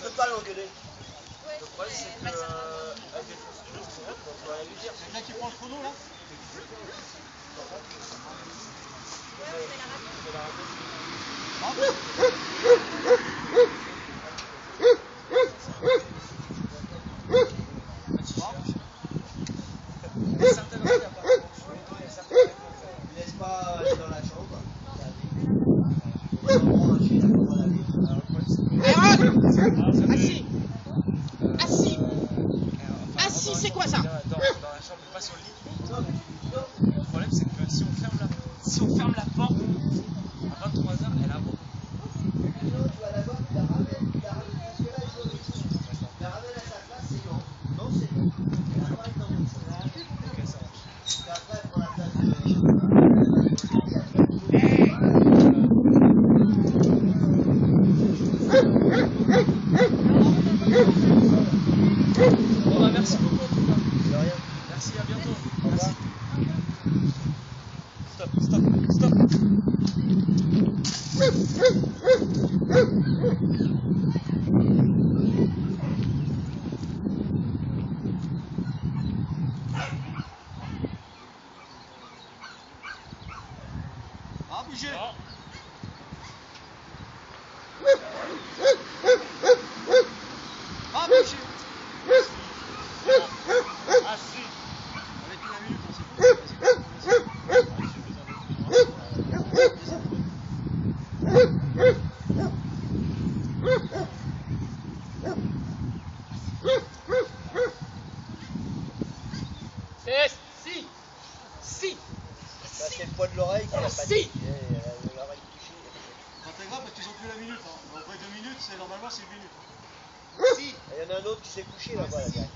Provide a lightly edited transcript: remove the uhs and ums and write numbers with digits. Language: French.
peux pas l'engueuler. Ouais, Le problème, c'est que avec des procédures, c'est vrai, on doit aller lui dire. C'est quelqu'un qui prend le chrono là? Ouais, on fait la radio. On fait la radio. Il laisse pas aller dans la chambre. Assis. Assis. Assis, c'est quoi ça? Dans la chambre, pas sur le lit. Le problème, c'est que si on ferme la porte, à 23h, elle a bon. La ramène à sa place, c'est non. Non, c'est non. Elle a pas été dans mon chemin. Ok, ça marche. Et après, elle prend la place de... Bon bah merci beaucoup en tout cas. De rien. Merci, à bientôt. Au revoir. Stop, stop, stop. Ah, bougez! Non. Ah, bougez! Ah si. Avec une minute, on s'est Si. Si. Bah, c'est le poids de l'oreille qui a pas Si. dit. L'oreille touchée. pas très grave parce qu'ils ont plus la minute. Hein. Après 2 minutes, normalement c'est 1 minute. Si. Il y en a un autre qui s'est couché là-bas, la gars.